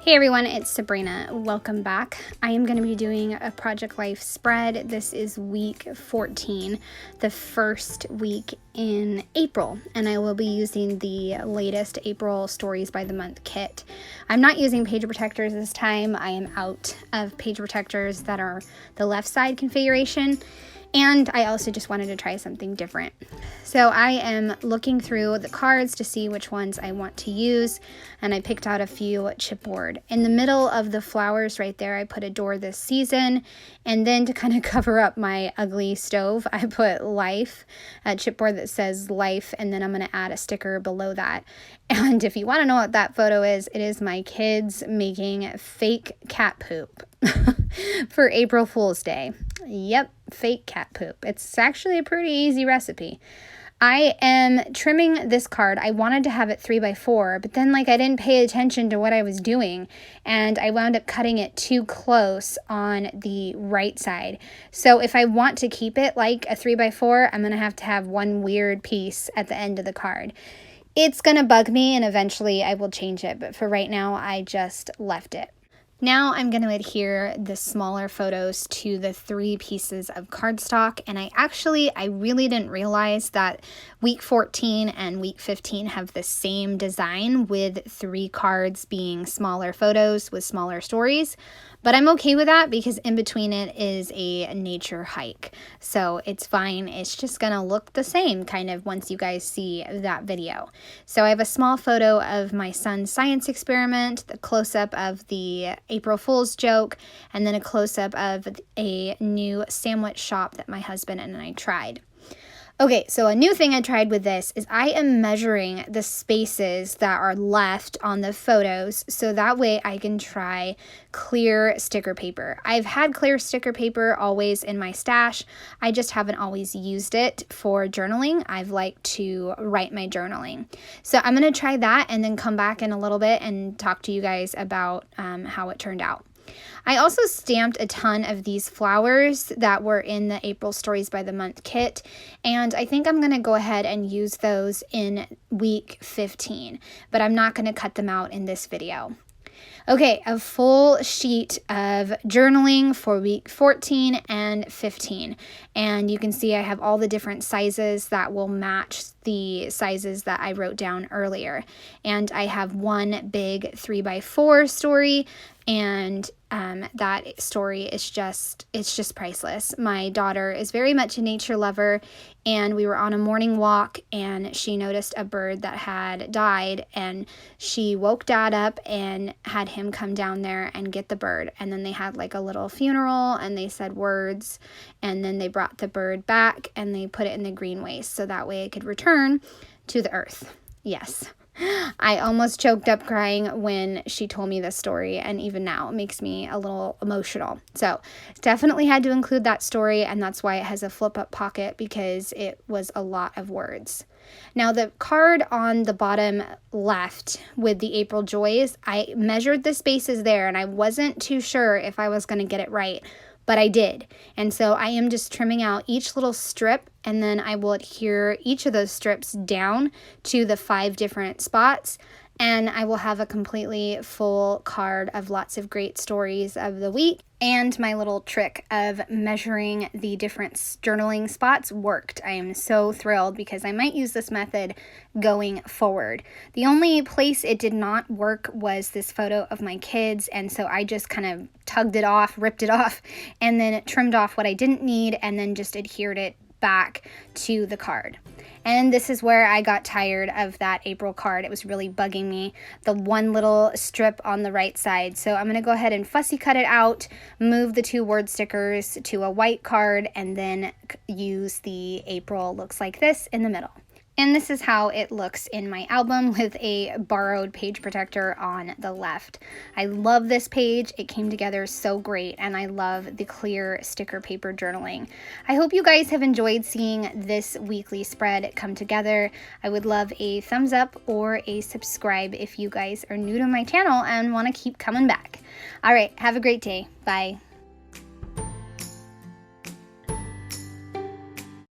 Hey everyone, it's Sabrina. Welcome back. I am going to be doing a Project Life spread. This is week 14, the first week in April, and I will be using the latest April Stories by the Month kit. I'm not using page protectors this time. I am out of page protectors that are the left side configuration. And I also just wanted to try something different. So I am looking through the cards to see which ones I want to use, and I picked out a few chipboard. In the middle of the flowers right there, I put Adore This Season, and then to kind of cover up my ugly stove, I put Life, a chipboard that says Life, and then I'm going to add a sticker below that. And if you want to know what that photo is, it is my kids making fake cat poop for April Fool's Day. Yep, fake cat poop. It's actually a pretty easy recipe. I am trimming this card. I wanted to have it 3x4, but then I didn't pay attention to what I was doing, and I wound up cutting it too close on the right side. So if I want to keep it like a 3x4, I'm going to have one weird piece at the end of the card. It's going to bug me, and eventually I will change it, but for right now, I just left it. Now I'm going to adhere the smaller photos to the 3 pieces of cardstock, and I really didn't realize that week 14 and week 15 have the same design with 3 cards being smaller photos with smaller stories, but I'm okay with that because in between it is a nature hike, so it's fine. It's just going to look the same kind of once you guys see that video. So I have a small photo of my son's science experiment, the close-up of the April Fool's joke, and then a close-up of a new sandwich shop that my husband and I tried. Okay, so a new thing I tried with this is I am measuring the spaces that are left on the photos so that way I can try clear sticker paper. I've had clear sticker paper always in my stash. I just haven't always used it for journaling. I've liked to write my journaling. So I'm going to try that and then come back in a little bit and talk to you guys about how it turned out. I also stamped a ton of these flowers that were in the April Stories by the Month kit, and I think I'm going to go ahead and use those in week 15, but I'm not going to cut them out in this video. Okay, a full sheet of journaling for week 14 and 15, and you can see I have all the different sizes that will match the sizes that I wrote down earlier, and I have one big 3x4 story, and that story is just priceless. My daughter is very much a nature lover, and we were on a morning walk and she noticed a bird that had died, and she woke Dad up and had him come down there and get the bird, and then they had a little funeral and they said words, and then they brought the bird back and they put it in the green waste so that way it could return to the earth. Yes. I almost choked up crying when she told me this story, and even now it makes me a little emotional. So definitely had to include that story, and that's why it has a flip-up pocket, because it was a lot of words. Now the card on the bottom left with the April Joys, I measured the spaces there, and I wasn't too sure if I was going to get it right, but I did. And so I am just trimming out each little strip, and then I will adhere each of those strips down to the 5 different spots, and I will have a completely full card of lots of great stories of the week. And my little trick of measuring the different journaling spots worked. I am so thrilled because I might use this method going forward. The only place it did not work was this photo of my kids, and so I just kind of tugged it off, ripped it off, and then trimmed off what I didn't need, and then just adhered it back to the card. And this is where I got tired of that April card. It was really bugging me, the one little strip on the right side. So I'm going to go ahead and fussy cut it out, move the 2 word stickers to a white card, and then use the April looks like this in the middle. And this is how it looks in my album with a borrowed page protector on the left. I love this page. It came together so great, and I love the clear sticker paper journaling. I hope you guys have enjoyed seeing this weekly spread come together. I would love a thumbs up or a subscribe if you guys are new to my channel and want to keep coming back. All right, have a great day. Bye.